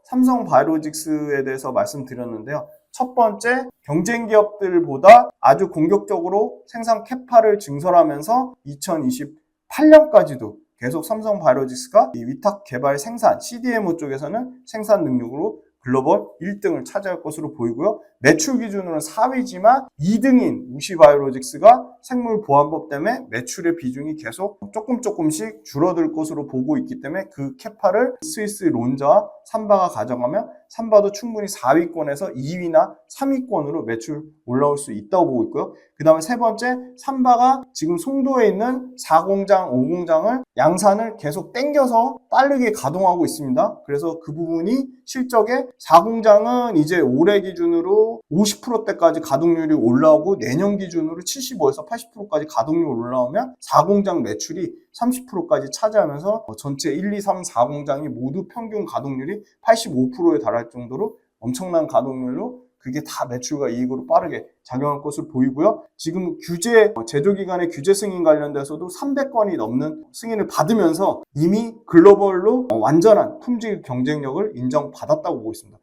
삼성 바이오로직스에 대해서 말씀드렸는데요. 첫 번째, 경쟁 기업들보다 아주 공격적으로 생산 캐파를 증설하면서 2028년까지도 계속 삼성 바이오로직스가 이 위탁 개발 생산, CDMO 쪽에서는 생산 능력으로 글로벌 1등을 차지할 것으로 보이고요. 매출 기준으로는 4위지만 2등인 우시바이오로직스가 생물보안법 때문에 매출의 비중이 계속 조금씩 줄어들 것으로 보고 있기 때문에 그 캐파를 스위스 론자와 삼바가 가져가면 삼바도 충분히 4위권에서 2위나 3위권으로 매출 올라올 수 있다고 보고 있고요. 그 다음에 세 번째, 삼바가 지금 송도에 있는 4공장, 5공장을 양산을 계속 땡겨서 빠르게 가동하고 있습니다. 그래서 그 부분이 실적에 4공장은 이제 올해 기준으로 50%대까지 가동률이 올라오고 내년 기준으로 75에서 80%까지 가동률이 올라오면 4공장 매출이 30%까지 차지하면서 전체 1, 2, 3, 4공장이 모두 평균 가동률이 85%에 달할 정도로 엄청난 가동률로 그게 다 매출과 이익으로 빠르게 작용할 것으로 보이고요. 지금 제조기관의 규제 승인 관련돼서도 300건이 넘는 승인을 받으면서 이미 글로벌로 완전한 품질 경쟁력을 인정받았다고 보고 있습니다.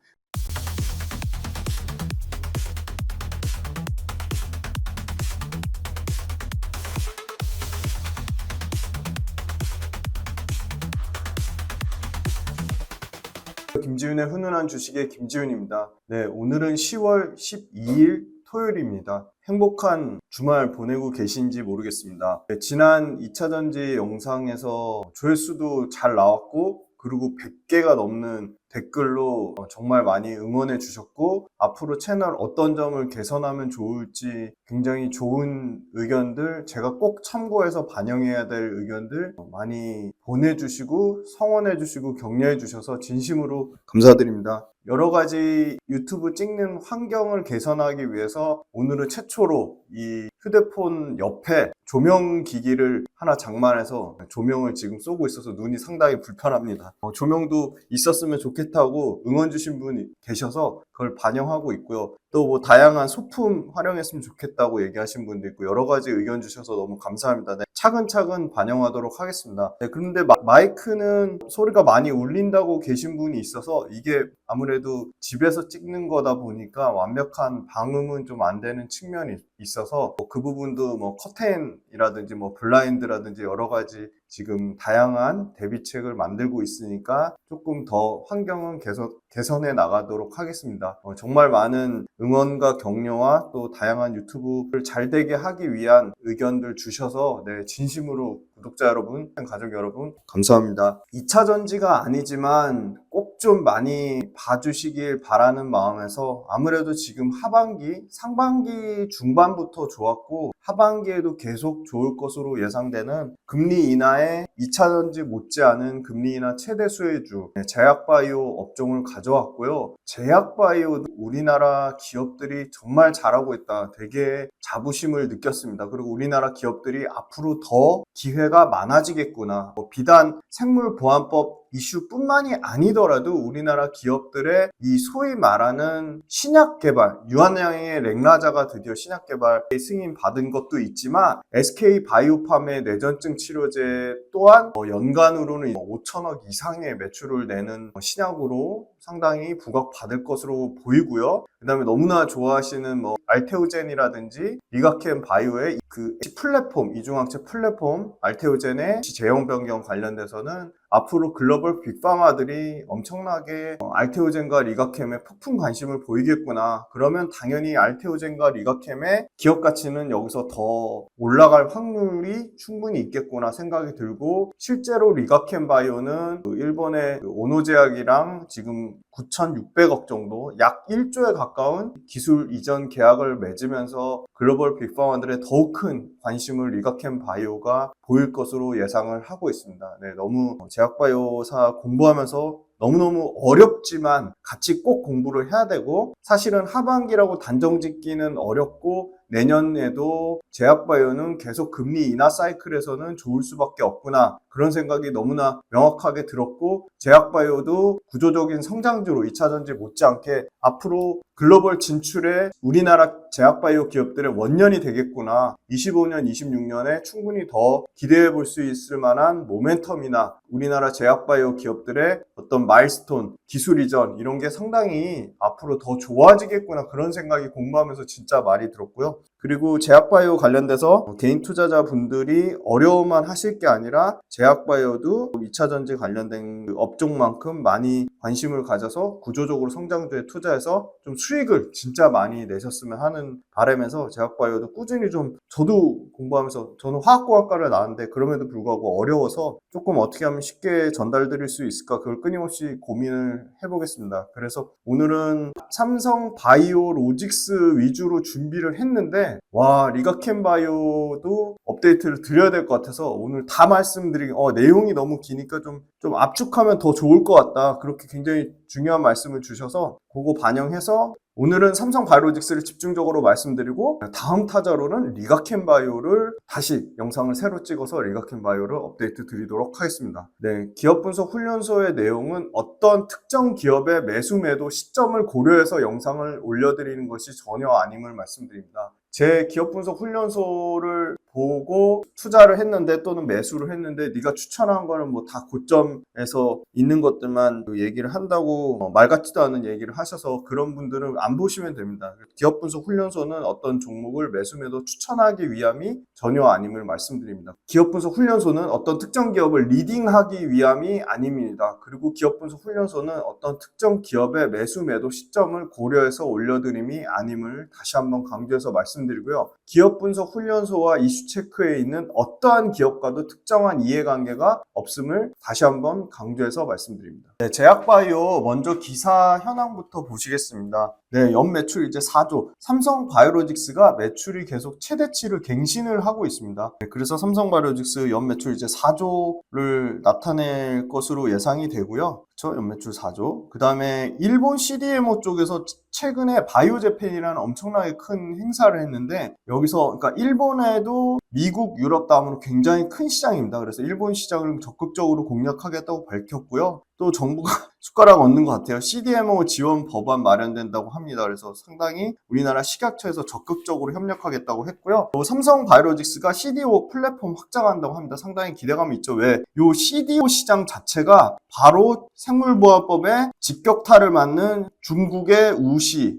김지윤의 훈훈한 주식의 김지윤입니다. 네, 오늘은 10월 12일 토요일입니다. 행복한 주말 보내고 계신지 모르겠습니다. 네, 지난 2차전지 영상에서 조회수도 잘 나왔고 그리고 100개가 넘는 댓글로 정말 많이 응원해 주셨고 앞으로 채널 어떤 점을 개선하면 좋을지 굉장히 좋은 의견들, 제가 꼭 참고해서 반영해야 될 의견들 많이 보내주시고 성원해 주시고 격려해 주셔서 진심으로 감사드립니다. 여러 가지 유튜브 찍는 환경을 개선하기 위해서 오늘은 최초로 이 휴대폰 옆에 조명 기기를 하나 장만해서 조명을 지금 쏘고 있어서 눈이 상당히 불편합니다. 조명도 있었으면 좋겠다고 응원 주신 분이 계셔서 그걸 반영하고 있고요. 또 뭐 다양한 소품 활용했으면 좋겠다고 얘기하신 분도 있고 여러 가지 의견 주셔서 너무 감사합니다. 네, 차근차근 반영하도록 하겠습니다. 네, 그런데 마이크는 소리가 많이 울린다고 계신 분이 있어서 이게 아무래도 집에서 찍는 거다 보니까 완벽한 방음은 좀 안 되는 측면이 있어서 그 부분도 뭐 커튼이라든지 뭐 블라인드라든지 여러 가지 지금 다양한 대비책을 만들고 있으니까 조금 더 환경은 개선해 나가도록 하겠습니다. 정말 많은 응원과 격려와 또 다양한 유튜브를 잘 되게 하기 위한 의견들 주셔서 네, 진심으로 구독자 여러분, 가족 여러분 감사합니다. 2차 전지가 아니지만 꼭 좀 많이 봐주시길 바라는 마음에서 아무래도 지금 하반기, 상반기 중반부터 좋았고 하반기에도 계속 좋을 것으로 예상되는 금리 인하에 2차 전지 못지않은 금리 인하 최대 수혜주 제약바이오 업종을 가져왔고요. 제약바이오 우리나라 기업들이 정말 잘하고 있다. 되게 자부심을 느꼈습니다. 그리고 우리나라 기업들이 앞으로 더 기회가 많아지겠구나. 비단 생물보안법 이슈뿐만이 아니더라도 우리나라 기업들의 이 소위 말하는 신약 개발, 유한양의 렉라자가 드디어 신약 개발 승인 받은 것도 있지만 SK 바이오팜의 뇌전증 치료제 또한 연간으로는 5천억 이상의 매출을 내는 신약으로 상당히 부각받을 것으로 보이고요. 그 다음에 너무나 좋아하시는 알테오젠이라든지 리가켄 바이오의 그 플랫폼, 이중항체 플랫폼 알테오젠의 제형 변경 관련돼서는 앞으로 글로벌 빅파마들이 엄청나게 알테오젠과 리가캠에 폭풍 관심을 보이겠구나. 그러면 당연히 알테오젠과 리가캠의 기업 가치는 여기서 더 올라갈 확률이 충분히 있겠구나 생각이 들고 실제로 리가캠 바이오는 일본의 오노제약이랑 지금 9,600억 정도 약 1조에 가까운 기술 이전 계약을 맺으면서 글로벌 빅파마들의 더욱 큰 관심을 리가캠 바이오가 보일 것으로 예상을 하고 있습니다. 네, 너무 제약바이오사 공부하면서 너무너무 어렵지만 같이 꼭 공부를 해야 되고 사실은 하반기라고 단정 짓기는 어렵고 내년에도 제약바이오는 계속 금리 인하 사이클에서는 좋을 수밖에 없구나, 그런 생각이 너무나 명확하게 들었고, 제약바이오도 구조적인 성장주로 2차전지 못지않게 앞으로 글로벌 진출에 우리나라 제약바이오 기업들의 원년이 되겠구나, 25년, 26년에 충분히 더 기대해 볼 수 있을 만한 모멘텀이나 우리나라 제약바이오 기업들의 어떤 마일스톤, 기술 이전 이런 게 상당히 앞으로 더 좋아지겠구나, 그런 생각이 공부하면서 진짜 많이 들었고요. 그리고 제약바이오 관련돼서 개인 투자자분들이 어려움만 하실 게 아니라 제약바이오도 2차전지 관련된 업종만큼 많이 관심을 가져서 구조적으로 성장주에 투자해서 좀 수익을 진짜 많이 내셨으면 하는 바람에서 제약바이오도 꾸준히 좀, 저도 공부하면서, 저는 화학공학과를 나왔는데 그럼에도 불구하고 어려워서 조금 어떻게 하면 쉽게 전달드릴 수 있을까, 그걸 끊임없이 고민을 해보겠습니다. 그래서 오늘은 삼성 바이오로직스 위주로 준비를 했는데, 와, 리가캠 바이오도 업데이트를 드려야 될 것 같아서 오늘 다 말씀드리기, 내용이 너무 기니까 좀 압축하면 더 좋을 것 같다, 그렇게 굉장히 중요한 말씀을 주셔서 그거 반영해서 오늘은 삼성 바이오로직스를 집중적으로 말씀드리고, 다음 타자로는 리가캠 바이오를 다시 영상을 새로 찍어서 리가캠 바이오를 업데이트 드리도록 하겠습니다. 네, 기업 분석 훈련소의 내용은 어떤 특정 기업의 매수 매도 시점을 고려해서 영상을 올려드리는 것이 전혀 아님을 말씀드립니다. 제 기업 분석 훈련소를 보고 투자를 했는데 또는 매수를 했는데 네가 추천한 거는 뭐 다 고점에서 있는 것들만 얘기를 한다고 말 같지도 않은 얘기를 하셔서 그런 분들은 안 보시면 됩니다. 기업 분석 훈련소는 어떤 종목을 매수 매도 추천하기 위함이 전혀 아님을 말씀드립니다. 기업 분석 훈련소는 어떤 특정 기업을 리딩하기 위함이 아닙니다. 그리고 기업 분석 훈련소는 어떤 특정 기업의 매수 매도 시점을 고려해서 올려드림이 아님을 다시 한번 강조해서 말씀드리고요. 기업 분석 훈련소와 이슈 체크에 있는 어떠한 기업과도 특정한 이해관계가 없음을 다시 한번 강조해서 말씀드립니다. 네, 제약바이오 먼저 기사 현황부터 보시겠습니다. 네, 연매출 이제 4조. 삼성 바이오로직스가 매출이 계속 최대치를 갱신을 하고 있습니다. 네, 그래서 삼성 바이오로직스 연매출 이제 4조를 나타낼 것으로 예상이 되고요. 그렇죠? 연매출 4조. 그 다음에 일본 CDMO 쪽에서 최근에 바이오재팬이라는 엄청나게 큰 행사를 했는데, 여기서 그러니까 일본에도 미국, 유럽 다음으로 굉장히 큰 시장입니다. 그래서 일본 시장을 적극적으로 공략하겠다고 밝혔고요. 또 정부가 숟가락 얹는 것 같아요. CDMO 지원 법안 마련된다고 합니다. 그래서 상당히 우리나라 식약처에서 적극적으로 협력하겠다고 했고요. 또 삼성 바이오로직스가 CDO 플랫폼 확장한다고 합니다. 상당히 기대감이 있죠. 왜? 요 CDO 시장 자체가 바로 생물보안법에 직격탄을 맞는 중국의 우시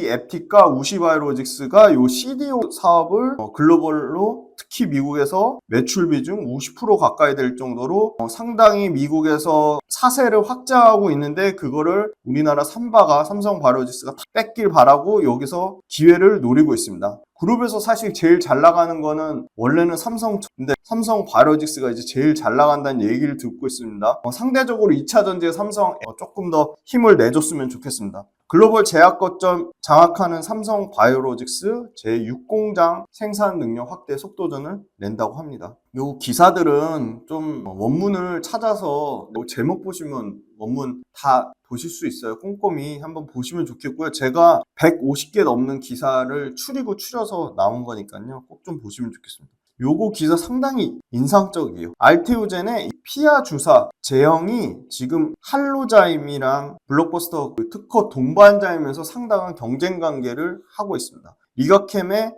앱틱과 우시 바이오로직스가 요 CDO 사업을 글로벌로, 특히 미국에서 매출 비중 50% 가까이 될 정도로 상당히 미국에서 사세를 확장하고 있는데, 그거를 우리나라 삼바가, 삼성 바이오로직스가 뺏길 바라고 여기서 기회를 노리고 있습니다. 그룹에서 사실 제일 잘 나가는 거는 원래는 삼성인데 삼성 바이오로직스가 이제 제일 잘 나간다는 얘기를 듣고 있습니다. 상대적으로 2차전지에 삼성 조금 더 힘을 내줬으면 좋겠습니다. 글로벌 제약 거점 장악하는 삼성 바이오로직스 제6공장 생산 능력 확대 속도전을 낸다고 합니다. 요 기사들은 좀 원문을 찾아서 제목 보시면 원문 다 보실 수 있어요. 꼼꼼히 한번 보시면 좋겠고요. 제가 150개 넘는 기사를 추려서 나온 거니까요. 꼭 좀 보시면 좋겠습니다. 요거 기사 상당히 인상적이에요. 알테오젠의 피아 주사 제형이 지금 할로자임이랑 블록버스터 특허 동반자이면서 상당한 경쟁 관계를 하고 있습니다. 리가캠의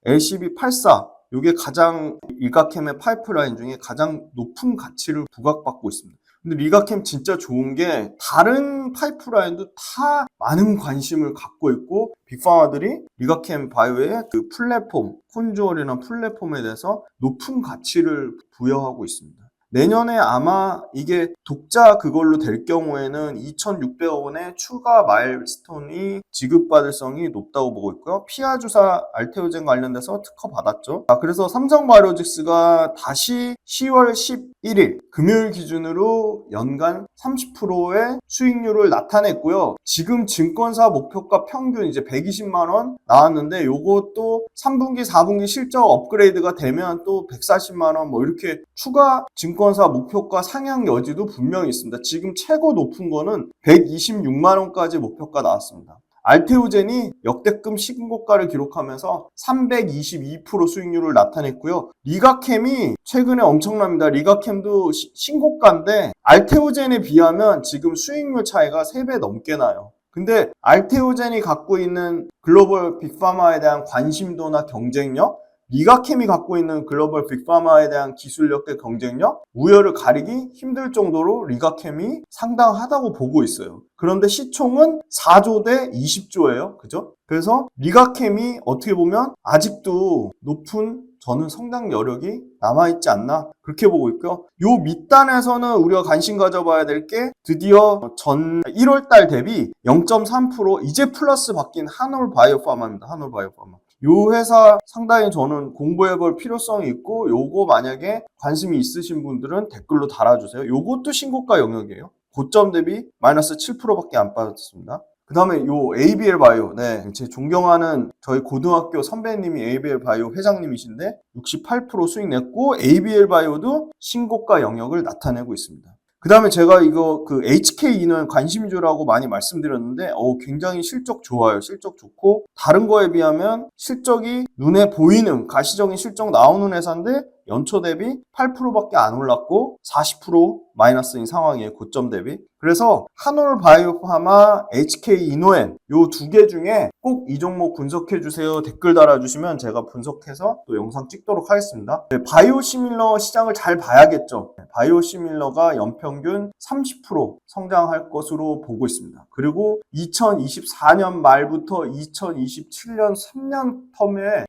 LCB84, 요게 가장 리가캠의 파이프라인 중에 가장 높은 가치를 부각받고 있습니다. 근데 리가캠 진짜 좋은 게 다른 파이프라인도 다 많은 관심을 갖고 있고, 빅파마들이 리가캠 바이오의 그 플랫폼, 콘주얼이나 플랫폼에 대해서 높은 가치를 부여하고 있습니다. 내년에 아마 이게 독자 그걸로 될 경우에는 2,600억 원의 추가 마일스톤이 지급받을 성이 높다고 보고 있고요. 피아 주사 알테오젠 관련돼서 특허 받았죠. 그래서 삼성 바이오로직스가 다시 10월 11일 금요일 기준으로 연간 30%의 수익률을 나타냈고요. 지금 증권사 목표가 평균 이제 120만 원 나왔는데, 요것도 3분기, 4분기 실적 업그레이드가 되면 또 140만 원 뭐 이렇게 추가 증권사 목표가 상향 여지도 분명히 있습니다. 지금 최고 높은 거는 126만 원까지 목표가 나왔습니다. 알테오젠이 역대급 신고가를 기록하면서 322% 수익률을 나타냈고요. 리가캠이 최근에 엄청납니다. 리가캠도 신고가인데 알테오젠에 비하면 지금 수익률 차이가 3배 넘게 나요. 근데 알테오젠이 갖고 있는 글로벌 빅파마에 대한 관심도나 경쟁력, 리가캠이 갖고 있는 글로벌 빅파마에 대한 기술력과 경쟁력, 우열을 가리기 힘들 정도로 리가캠이 상당하다고 보고 있어요. 그런데 시총은 4조 대 20조예요. 그죠? 그래서 리가캠이 어떻게 보면 아직도 높은 저는 성장 여력이 남아있지 않나 그렇게 보고 있고요. 요 밑단에서는 우리가 관심 가져봐야 될 게 드디어 전 1월달 대비 0.3% 이제 플러스 바뀐 한올바이오파마입니다. 한올바이오파마. 요 회사 상당히 저는 공부해볼 필요성이 있고 요거 만약에 관심이 있으신 분들은 댓글로 달아주세요. 요것도 신고가 영역이에요. 고점 대비 마이너스 7%밖에 안 빠졌습니다. 그 다음에 요 ABL 바이오, 네, 제 존경하는 저희 고등학교 선배님이 ABL 바이오 회장님이신데 68% 수익 냈고 ABL 바이오도 신고가 영역을 나타내고 있습니다. 그 다음에 제가 이거 HKE는 관심주라고 많이 말씀드렸는데 굉장히 실적 좋아요. 실적 좋고 다른 거에 비하면 실적이 눈에 보이는 가시적인 실적 나오는 회사인데 연초 대비 8%밖에 안 올랐고 40% 마이너스인 상황이에요. 고점 대비. 그래서 한올바이오파마, HK이노엔 요 두 개 중에 꼭 이 종목 분석해 주세요. 댓글 달아주시면 제가 분석해서 또 영상 찍도록 하겠습니다. 네, 바이오시밀러 시장을 잘 봐야겠죠. 바이오시밀러가 연평균 30% 성장할 것으로 보고 있습니다. 그리고 2024년 말부터 2027년 3년 텀에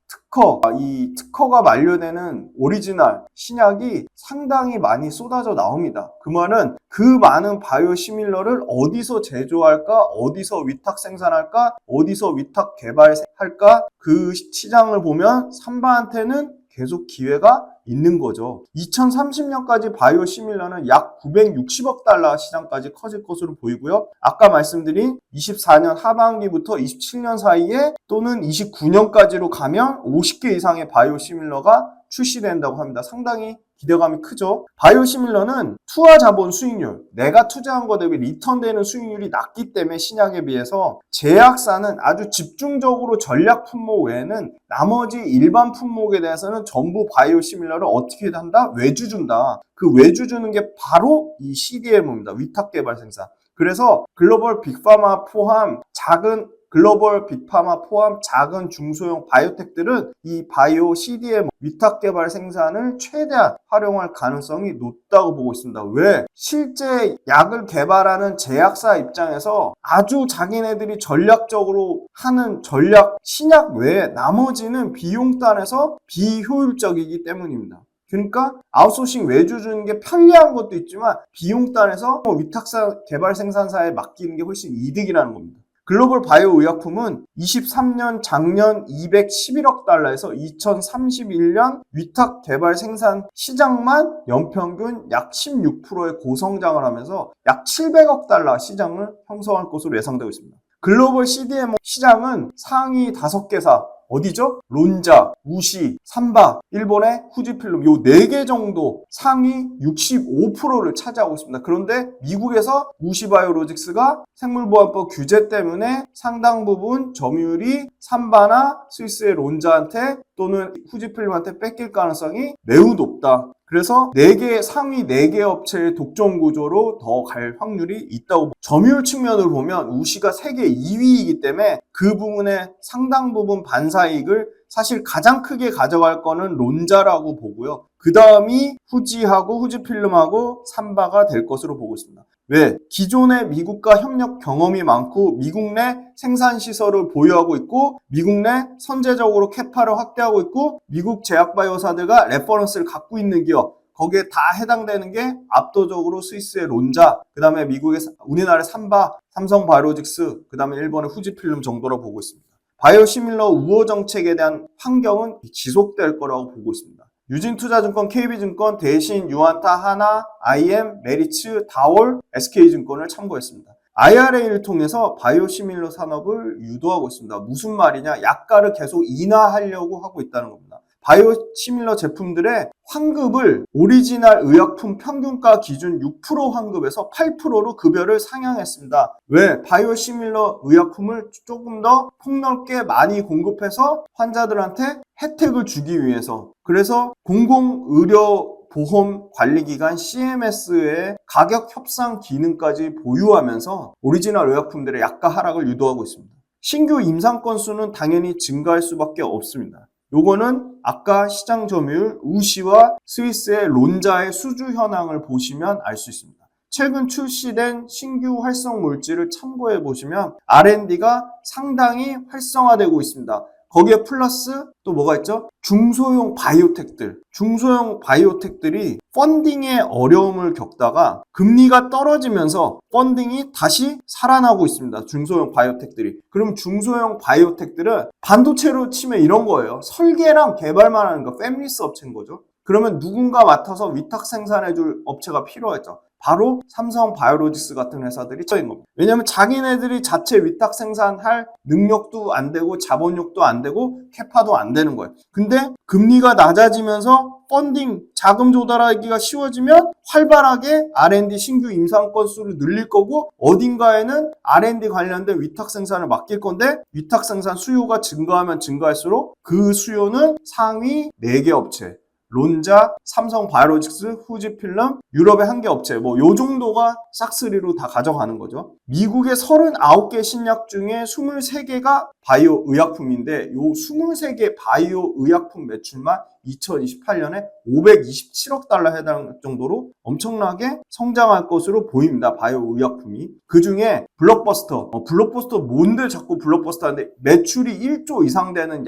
이 특허가 만료되는 오리지널 신약이 상당히 많이 쏟아져 나옵니다. 그 말은 그 많은 바이오시밀러를 어디서 제조할까, 어디서 위탁 생산할까, 어디서 위탁 개발할까, 그 시장을 보면 삼바한테는 계속 기회가 있는 거죠. 2030년까지 바이오시밀러는 약 960억 달러 시장까지 커질 것으로 보이고요. 아까 말씀드린 24년 하반기부터 27년 사이에 또는 29년까지로 가면 50개 이상의 바이오시밀러가 출시된다고 합니다. 상당히 기대감이 크죠. 바이오시밀러는 투하 자본 수익률, 내가 투자한 거 대비 리턴되는 수익률이 낮기 때문에 신약에 비해서 제약사는 아주 집중적으로 전략 품목 외에는 나머지 일반 품목에 대해서는 전부 바이오시밀러를 어떻게 한다? 외주 준다. 그 외주 주는 게 바로 이 CDMO입니다. 위탁 개발 생산. 그래서 글로벌 빅파마 포함 글로벌 빅파마 포함 작은 중소형 바이오텍들은 이 바이오 CDM 위탁 개발 생산을 최대한 활용할 가능성이 높다고 보고 있습니다. 왜? 실제 약을 개발하는 제약사 입장에서 아주 자기네들이 전략적으로 하는 신약 외에 나머지는 비용단에서 비효율적이기 때문입니다. 그러니까 아웃소싱 외주 주는 게 편리한 것도 있지만 비용단에서 위탁사 개발 생산사에 맡기는 게 훨씬 이득이라는 겁니다. 글로벌 바이오 의약품은 23년 작년 211억 달러에서 2031년 위탁 개발 생산 시장만 연평균 약 16%의 고성장을 하면서 약 700억 달러 시장을 형성할 것으로 예상되고 있습니다. 글로벌 CDMO 시장은 상위 5개사 어디죠? 론자, 우시, 삼바, 일본의 후지필름 요 4개 정도 상위 65%를 차지하고 있습니다. 그런데 미국에서 우시바이오로직스가 생물보안법 규제 때문에 상당 부분 점유율이 삼바나 스위스의 론자한테 또는 후지필름한테 뺏길 가능성이 매우 높다. 그래서 상위 4개 업체의 독점 구조로 더 갈 확률이 있다고. 점유율 측면으로 보면 우시가 세계 2위이기 때문에 그 부분의 상당 부분 반사이익을 사실 가장 크게 가져갈 거는 론자라고 보고요. 그 다음이 후지하고 후지필름하고 삼바가 될 것으로 보고 있습니다. 왜? 기존의 미국과 협력 경험이 많고 미국 내 생산시설을 보유하고 있고 미국 내 선제적으로 캐파를 확대하고 있고 미국 제약바이오사들과 레퍼런스를 갖고 있는 기업 거기에 다 해당되는 게 압도적으로 스위스의 론자, 그 다음에 우리나라의 삼바, 삼성바이오로직스, 그 다음에 일본의 후지필름 정도로 보고 있습니다. 바이오시밀러 우호 정책에 대한 환경은 지속될 거라고 보고 있습니다. 유진투자증권, KB증권, 대신, 유안타, 하나, IM, 메리츠, 다올, SK증권을 참고했습니다. IRA를 통해서 바이오시밀러 산업을 유도하고 있습니다. 무슨 말이냐? 약가를 계속 인하하려고 하고 있다는 겁니다. 바이오시밀러 제품들의 환급을 오리지널 의약품 평균가 기준 6% 환급에서 8%로 급여를 상향했습니다. 왜? 바이오시밀러 의약품을 조금 더 폭넓게 많이 공급해서 환자들한테 혜택을 주기 위해서. 그래서 공공의료보험관리기관 CMS의 가격 협상 기능까지 보유하면서 오리지널 의약품들의 약가 하락을 유도하고 있습니다. 신규 임상 건수는 당연히 증가할 수밖에 없습니다. 요거는 아까 시장 점유율 우시와 스위스의 론자의 수주 현황을 보시면 알 수 있습니다. 최근 출시된 신규 활성 물질을 참고해 보시면 R&D가 상당히 활성화되고 있습니다. 거기에 플러스 또 뭐가 있죠? 중소형 바이오텍들이 펀딩의 어려움을 겪다가 금리가 떨어지면서 펀딩이 다시 살아나고 있습니다. 중소형 바이오텍들이. 그럼 중소형 바이오텍들은 반도체로 치면 이런 거예요. 설계랑 개발만 하는 거, 패밀리스 업체인 거죠. 그러면 누군가 맡아서 위탁 생산해줄 업체가 필요했죠. 바로 삼성 바이오로직스 같은 회사들이 처인 겁니다. 왜냐하면 자기네들이 자체 위탁 생산할 능력도 안 되고 자본력도 안 되고 캐파도 안 되는 거예요. 근데 금리가 낮아지면서 펀딩, 자금 조달하기가 쉬워지면 활발하게 R&D 신규 임상 건수를 늘릴 거고 어딘가에는 R&D 관련된 위탁 생산을 맡길 건데 위탁 생산 수요가 증가하면 증가할수록 그 수요는 상위 4개 업체 론자, 삼성 바이오로직스, 후지필름, 유럽의 한 개 업체 요 정도가 싹쓸이로 다 가져가는 거죠. 미국의 39개 신약 중에 23개가 바이오 의약품인데 요 23개 바이오 의약품 매출만 2028년에 527억 달러 해당할 정도로 엄청나게 성장할 것으로 보입니다. 바이오 의약품이. 그 중에 블록버스터 뭔데 자꾸 블록버스터 하는데 매출이 1조 이상 되는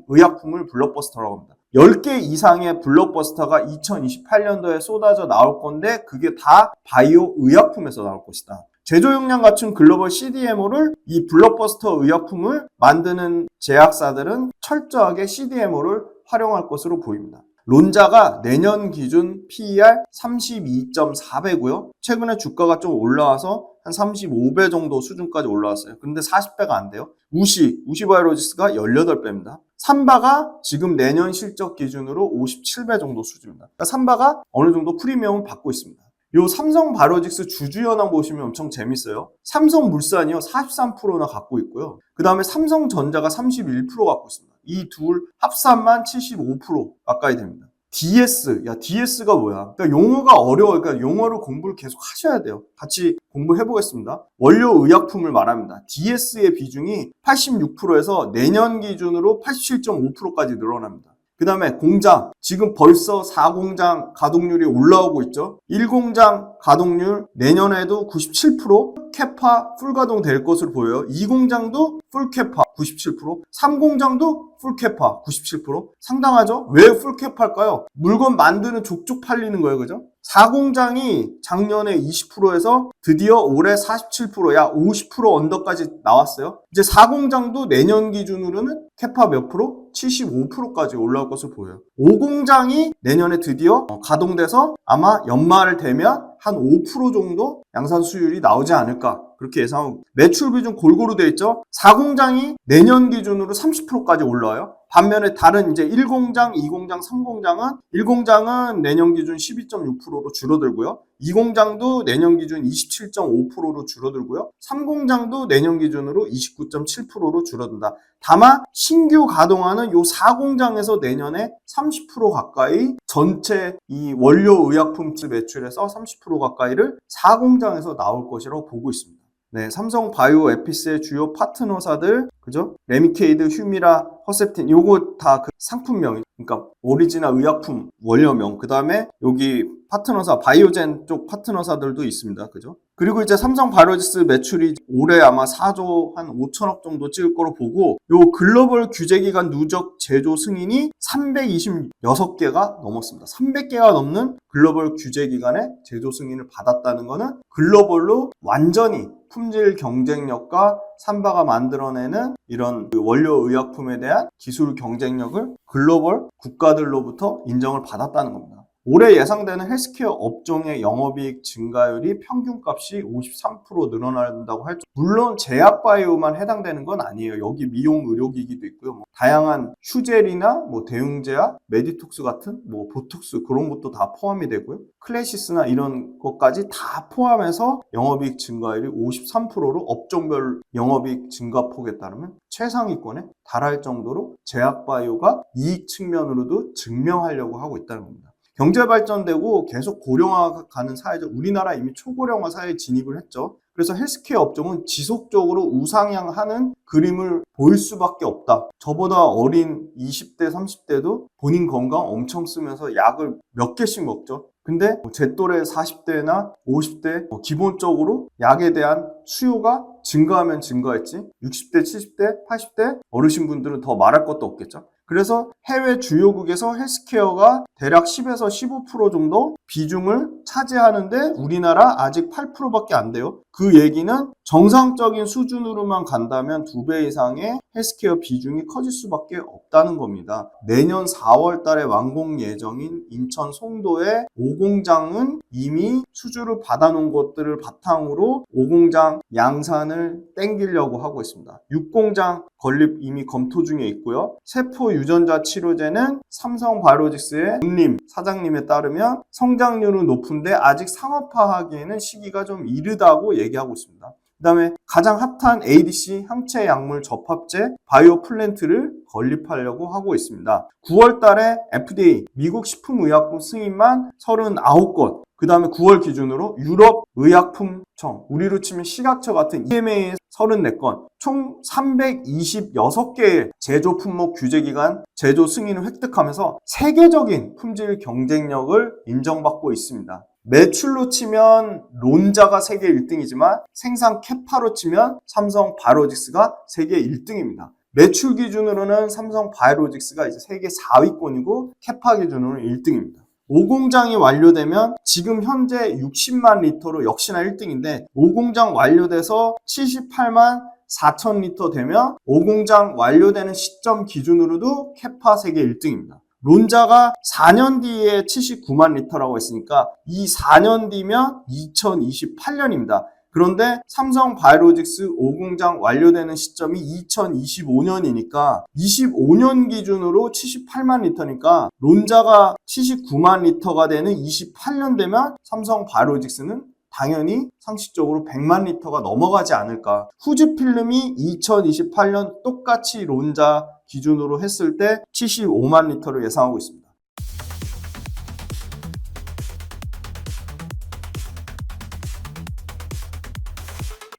의약품을 블록버스터라고 합니다. 10개 이상의 블록버스터가 2028년도에 쏟아져 나올 건데 그게 다 바이오 의약품에서 나올 것이다. 제조용량 갖춘 글로벌 CDMO를 이 블록버스터 의약품을 만드는 제약사들은 철저하게 CDMO를 활용할 것으로 보입니다. 론자가 내년 기준 PER 32.4배고요. 최근에 주가가 좀 올라와서 한 35배 정도 수준까지 올라왔어요. 근데 40배가 안 돼요. 우시바이오로직스가 18배입니다. 삼바가 지금 내년 실적 기준으로 57배 정도 수준입니다. 그러니까 삼바가 어느 정도 프리미엄을 받고 있습니다. 요 삼성 바이오로직스 주주 현황 보시면 엄청 재밌어요. 삼성물산이요 43%나 갖고 있고요. 그 다음에 삼성전자가 31% 갖고 있습니다. 이 둘 합산만 75% 가까이 됩니다. DS가 뭐야? 그러니까 용어가 어려워요. 그러니까 용어를 공부를 계속 하셔야 돼요. 같이 공부해 보겠습니다. 원료 의약품을 말합니다. DS의 비중이 86%에서 내년 기준으로 87.5%까지 늘어납니다. 그 다음에 공장, 지금 벌써 4공장 가동률이 올라오고 있죠. 1공장 가동률 내년에도 97%, 캐파 풀가동 될 것으로 보여요. 2공장도 풀캐파 97%, 3공장도 풀캐파 97%. 상당하죠? 왜 풀캐파일까요? 물건 만드는 족족 팔리는 거예요. 그죠? 4공장이 작년에 20%에서 드디어 올해 47%, 약 50% 언더까지 나왔어요. 이제 4공장도 내년 기준으로는 캐파 몇 프로? 75%까지 올라올 것으로 보여요. 5공장이 내년에 드디어 가동돼서 아마 연말을 되면 한 5% 정도 양산 수율이 나오지 않을까 그렇게 예상하고 매출 비중 골고루 돼 있죠. 4공장이 내년 기준으로 30%까지 올라와요. 반면에 다른 이제 1공장, 2공장, 3공장은 1공장은 내년 기준 12.6%로 줄어들고요. 2공장도 내년 기준 27.5%로 줄어들고요. 3공장도 내년 기준으로 29.7%로 줄어든다. 다만 신규 가동하는 요 4공장에서 내년에 30% 가까이 전체 이 원료 의약품 매출에서 30% 가까이를 4공장에서 나올 것이라고 보고 있습니다. 네, 삼성 바이오 에피스의 주요 파트너사들, 그죠? 레미케이드, 휴미라, 허셉틴, 요거 다 그 상품명, 그러니까 오리지널 의약품 원료명, 그 다음에 여기 파트너사, 바이오젠 쪽 파트너사들도 있습니다. 그죠? 그리고 이제 삼성 바이오로직스 매출이 올해 아마 4조 한 5천억 정도 찍을 거로 보고, 요 글로벌 규제기관 누적 제조 승인이 326개가 넘었습니다. 300개가 넘는 글로벌 규제기관의 제조 승인을 받았다는 거는 글로벌로 완전히 품질 경쟁력과 삼바가 만들어내는 이런 원료 의약품에 대한 기술 경쟁력을 글로벌 국가들로부터 인정을 받았다는 겁니다. 올해 예상되는 헬스케어 업종의 영업이익 증가율이 평균값이 53% 늘어난다고 할 물론 제약바이오만 해당되는 건 아니에요. 여기 미용 의료기기도 있고요. 다양한 휴젤이나 대용제약, 메디톡스 같은 보톡스 그런 것도 다 포함이 되고요. 클래시스나 이런 것까지 다 포함해서 영업이익 증가율이 53%로 업종별 영업이익 증가폭에 따르면 최상위권에 달할 정도로 제약바이오가 이익 측면으로도 증명하려고 하고 있다는 겁니다. 경제 발전되고 계속 고령화가는 사회죠. 우리나라 이미 초고령화 사회에 진입을 했죠. 그래서 헬스케어 업종은 지속적으로 우상향하는 그림을 보일 수밖에 없다. 저보다 어린 20대, 30대도 본인 건강 엄청 쓰면서 약을 몇 개씩 먹죠. 근데 제 또래 40대나 50대 기본적으로 약에 대한 수요가 증가하면 증가했지 60대, 70대, 80대 어르신분들은 더 말할 것도 없겠죠. 그래서 해외 주요국에서 헬스케어가 대략 10에서 15% 정도 비중을 차지하는데 우리나라 아직 8%밖에 안 돼요. 그 얘기는 정상적인 수준으로만 간다면 2배 이상의 헬스케어 비중이 커질 수밖에 없다는 겁니다. 내년 4월 달에 완공 예정인 인천 송도의 5공장은 이미 수주를 받아놓은 것들을 바탕으로 5공장 양산을 땡기려고 하고 있습니다. 6공장 건립 이미 검토 중에 있고요. 세포 유전자 치료제는 삼성바이오로직스의 윤림 사장님에 따르면 성장률은 높은데 아직 상업화하기에는 시기가 좀 이르다고 얘기하고 있습니다. 그 다음에 가장 핫한 ADC 항체 약물 접합제 바이오 플랜트를 건립하려고 하고 있습니다. 9월 달에 FDA 미국 식품의약품 승인만 39건, 그 다음에 9월 기준으로 유럽 의약품청, 우리로 치면 식약처 같은 EMA에 34건, 총 326개의 제조 품목 규제기관 제조 승인을 획득하면서 세계적인 품질 경쟁력을 인정받고 있습니다. 매출로 치면 론자가 세계 1등이지만 생산 캐파로 치면 삼성바이오로직스가 세계 1등입니다. 매출 기준으로는 삼성바이오로직스가 이제 세계 4위권이고 캐파 기준으로는 1등입니다. 5공장이 완료되면 지금 현재 60만 리터로 역시나 1등인데 5공장 완료돼서 78만 4천 리터 되면 5공장 완료되는 시점 기준으로도 캐파 세계 1등입니다. 론자가 4년 뒤에 79만 리터라고 했으니까 이 4년 뒤면 2028년입니다. 그런데 삼성바이오로직스 5공장 완료되는 시점이 2025년이니까 25년 기준으로 78만 리터니까 론자가 79만 리터가 되는 28년 되면 삼성바이오로직스는 당연히 상식적으로 100만 리터가 넘어가지 않을까. 후지필름이 2028년 똑같이 론자 기준으로 했을 때 75만 리터를 예상하고 있습니다.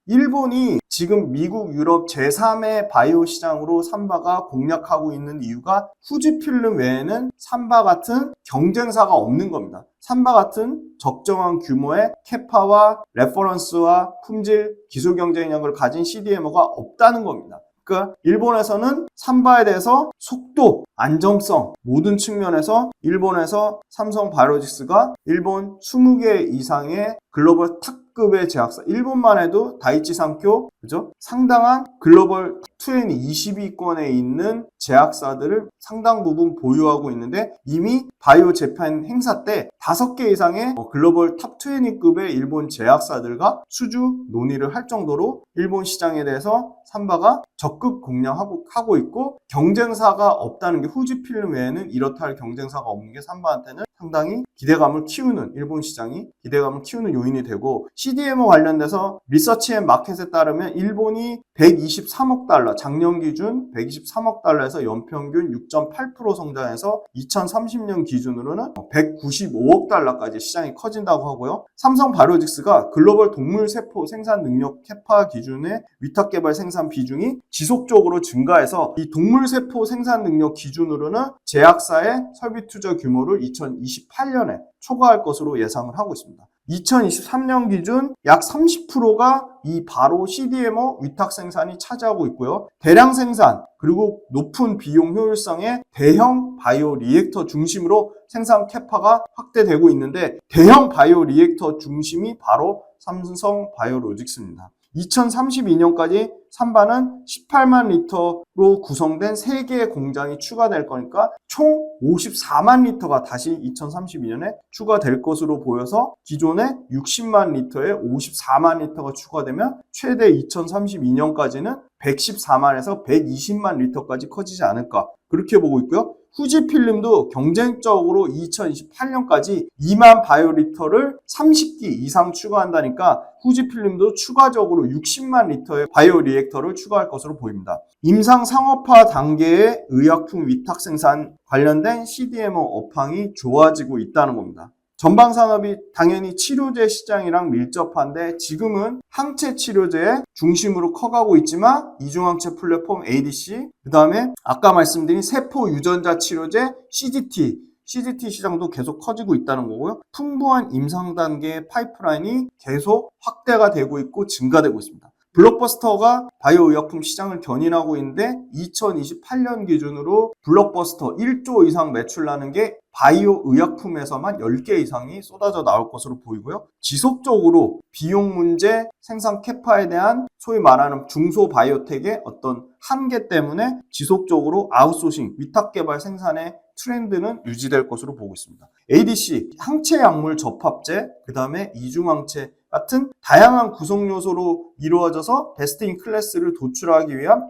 일본이 지금 미국, 유럽 제3의 바이오 시장으로 삼바가 공략하고 있는 이유가 후지필름 외에는 삼바 같은 경쟁사가 없는 겁니다. 삼바 같은 적정한 규모의 캐파와 레퍼런스와 품질, 기술 경쟁력을 가진 CDMO가 없다는 겁니다. 그러니까 일본에서는 삼바에 대해서 속도, 안정성 모든 측면에서 일본에서 삼성바이오로직스가 일본 20개 이상의 글로벌 탑급의 제약사, 일본만 해도 다이치 산쿄, 그죠? 상당한 글로벌 20위권에 있는 제약사들을 상당 부분 보유하고 있는데 이미 바이오 재팬 행사 때 5개 이상의 글로벌 탑 20급의 일본 제약사들과 수주 논의를 할 정도로 일본 시장에 대해서 삼바가 적극 공략하고 있고 경쟁사가 없다는 게 후지필름 외에는 이렇다 할 경쟁사가 없는 게 삼바한테는 상당히 기대감을 키우는 일본 시장이 기대감을 키우는 요인이 되고 CDMO 관련돼서 리서치 앤 마켓에 따르면 일본이 123억 달러 작년 기준 123억 달러에서 연평균 6.8% 성장해서 2030년 기준으로는 195억 달러까지 시장이 커진다고 하고요. 삼성바이오로직스가 글로벌 동물세포 생산 능력 캐파 기준의 위탁 개발 생산 비중이 지속적으로 증가해서 이 동물세포 생산 능력 기준으로는 제약사의 설비 투자 규모를 2028년에 초과할 것으로 예상을 하고 있습니다. 2023년 기준 약 30%가 이 바로 CDMO 위탁 생산이 차지하고 있고요. 대량 생산 그리고 높은 비용 효율성의 대형 바이오 리액터 중심으로 생산 캐파가 확대되고 있는데 대형 바이오 리액터 중심이 바로 삼성바이오로직스입니다. 2032년까지 삼바는 18만 리터로 구성된 3개의 공장이 추가될 거니까 총 54만 리터가 다시 2032년에 추가될 것으로 보여서 기존의 60만 리터에 54만 리터가 추가되면 최대 2032년까지는 114만에서 120만 리터까지 커지지 않을까 그렇게 보고 있고요. 후지필름도 경쟁적으로 2028년까지 2만 바이오리터를 30기 이상 추가한다니까 후지필름도 추가적으로 60만 리터의 바이오리액터를 추가할 것으로 보입니다. 임상 상업화 단계의 의약품 위탁 생산 관련된 CDMO 업황이 좋아지고 있다는 겁니다. 전방 산업이 당연히 치료제 시장이랑 밀접한데 지금은 항체 치료제의 중심으로 커가고 있지만 이중항체 플랫폼 ADC, 그 다음에 아까 말씀드린 세포 유전자 치료제 CGT 시장도 계속 커지고 있다는 거고요. 풍부한 임상 단계의 파이프라인이 계속 확대가 되고 있고 증가되고 있습니다. 블록버스터가 바이오의약품 시장을 견인하고 있는데 2028년 기준으로 블록버스터 1조 이상 매출나는 게 바이오의약품에서만 10개 이상이 쏟아져 나올 것으로 보이고요. 지속적으로 비용 문제, 생산 캐파에 대한 소위 말하는 중소바이오텍의 어떤 한계 때문에 지속적으로 아웃소싱, 위탁개발 생산의 트렌드는 유지될 것으로 보고 있습니다. ADC, 항체 약물 접합제, 그 다음에 이중항체 같은 다양한 구성 요소로 이루어져서 베스트 인 클래스를 도출하기 위한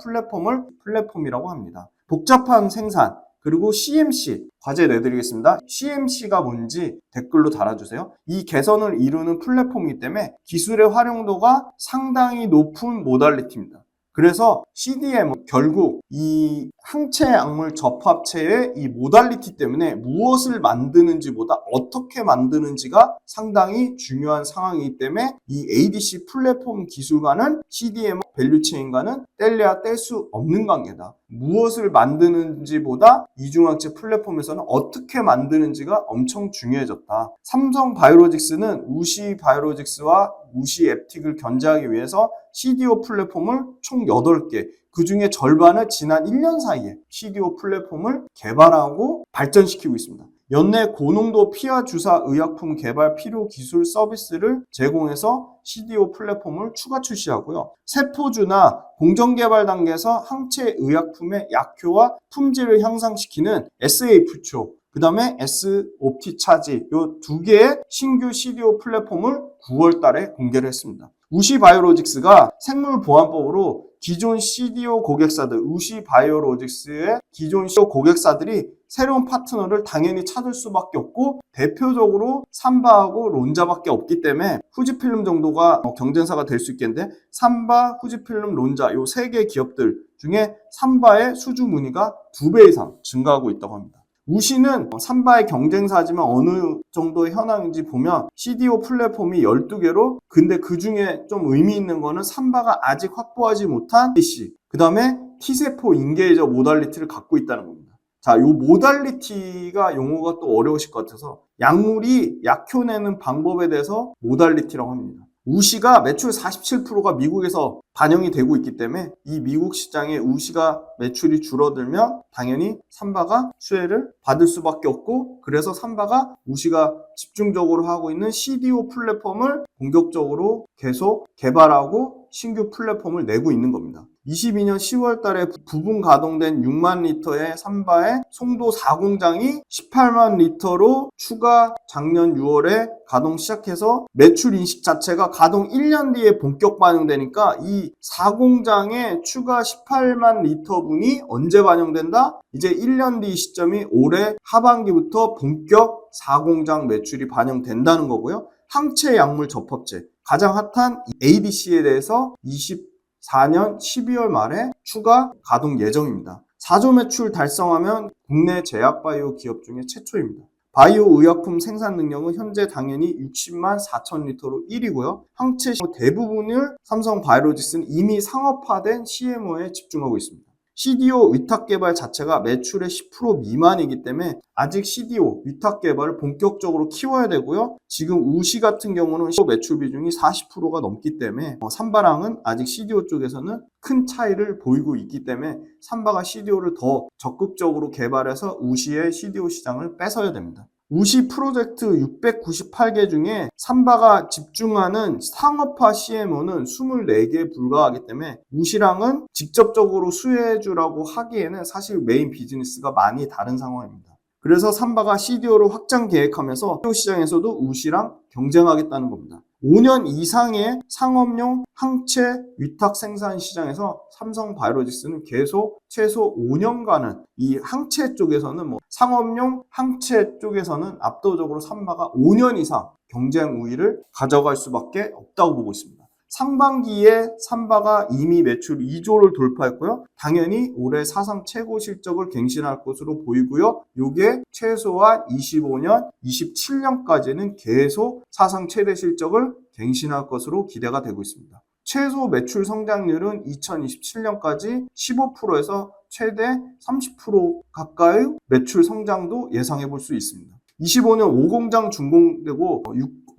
플랫폼이라고 합니다. 복잡한 생산, 그리고 CMC 과제 내드리겠습니다. CMC가 뭔지 댓글로 달아주세요. 이 개선을 이루는 플랫폼이기 때문에 기술의 활용도가 상당히 높은 모달리티입니다. 그래서 CDMO 결국 이 항체 약물 접합체의 이 모달리티 때문에 무엇을 만드는지보다 어떻게 만드는지가 상당히 중요한 상황이기 때문에 이 ADC 플랫폼 기술과는 CDMO 밸류체인과는 뗄래야 뗄 수 없는 관계다. 무엇을 만드는지보다 이중항체 플랫폼에서는 어떻게 만드는지가 엄청 중요해졌다. 삼성 바이오로직스는 우시 바이오로직스와 우시 앱틱을 견제하기 위해서 CDO 플랫폼을 총 8개, 그 중에 절반을 지난 1년 사이에 CDO 플랫폼을 개발하고 발전시키고 있습니다. 연내 고농도 피하 주사 의약품 개발 필요 기술 서비스를 제공해서 CDO 플랫폼을 추가 출시하고요. 세포주나 공정개발 단계에서 항체 의약품의 약효와 품질을 향상시키는 SAF초, 그 다음에 SOPT 차지 이 2개의 신규 CDO 플랫폼을 9월 달에 공개를 했습니다. 우시바이오로직스가 생물보안법으로 기존 CDO 고객사들, 우시바이오로직스의 기존 CDO 고객사들이 새로운 파트너를 당연히 찾을 수밖에 없고 대표적으로 삼바하고 론자밖에 없기 때문에 후지필름 정도가 경쟁사가 될 수 있겠는데 삼바, 후지필름, 론자 이 3개 기업들 중에 삼바의 수주 문의가 2배 이상 증가하고 있다고 합니다. 우시는 삼바의 경쟁사지만 어느 정도의 현황인지 보면 CDO 플랫폼이 12개로 근데 그 중에 좀 의미 있는 거는 삼바가 아직 확보하지 못한 ADC 그 다음에 T세포 인게이저 모달리티를 갖고 있다는 겁니다. 자, 요 모달리티가 용어가 또 어려우실 것 같아서 약물이 약효내는 방법에 대해서 모달리티라고 합니다. 우시가 매출 47%가 미국에서 반영이 되고 있기 때문에 이 미국 시장에 우시가 매출이 줄어들면 당연히 삼바가 수혜를 받을 수밖에 없고 그래서 삼바가 우시가 집중적으로 하고 있는 CDO 플랫폼을 공격적으로 계속 개발하고 신규 플랫폼을 내고 있는 겁니다. 22년 10월 달에 부분 가동된 6만 리터의 삼바의 송도 4공장이 18만 리터로 추가 작년 6월에 가동 시작해서 매출 인식 자체가 가동 1년 뒤에 본격 반영되니까 이 4공장의 추가 18만 리터분이 언제 반영된다? 이제 1년 뒤 시점이 올해 하반기부터 본격 4공장 매출이 반영된다는 거고요. 항체 약물 접합제 가장 핫한 ADC에 대해서 24년 12월 말에 추가 가동 예정입니다. 4조 매출 달성하면 국내 제약바이오 기업 중에 최초입니다. 바이오 의약품 생산 능력은 현재 당연히 60만 4천 리터로 1위고요. 항체 대부분을 삼성 바이오로직스는 이미 상업화된 CMO에 집중하고 있습니다. CDO 위탁 개발 자체가 매출의 10% 미만이기 때문에 아직 CDO 위탁 개발을 본격적으로 키워야 되고요. 지금 우시 같은 경우는 매출 비중이 40%가 넘기 때문에 삼바랑은 아직 CDO 쪽에서는 큰 차이를 보이고 있기 때문에 삼바가 CDO를 더 적극적으로 개발해서 우시의 CDO 시장을 뺏어야 됩니다. 우시 프로젝트 698개 중에 삼바가 집중하는 상업화 CMO는 24개에 불과하기 때문에 우시랑은 직접적으로 수혜주라고 하기에는 사실 메인 비즈니스가 많이 다른 상황입니다. 그래서 삼바가 CDO로 확장 계획하면서 CDO 시장에서도 우시랑 경쟁하겠다는 겁니다. 5년 이상의 상업용 항체 위탁 생산 시장에서 삼성바이오로직스는 계속 최소 5년간은 이 항체 쪽에서는 상업용 항체 쪽에서는 압도적으로 삼바가 5년 이상 경쟁 우위를 가져갈 수밖에 없다고 보고 있습니다. 상반기에 삼바가 이미 매출 2조를 돌파했고요. 당연히 올해 사상 최고 실적을 갱신할 것으로 보이고요. 이게 최소한 25년, 27년까지는 계속 사상 최대 실적을 갱신할 것으로 기대가 되고 있습니다. 최소 매출 성장률은 2027년까지 15%에서 최대 30% 가까이 매출 성장도 예상해 볼 수 있습니다. 25년 5공장 준공되고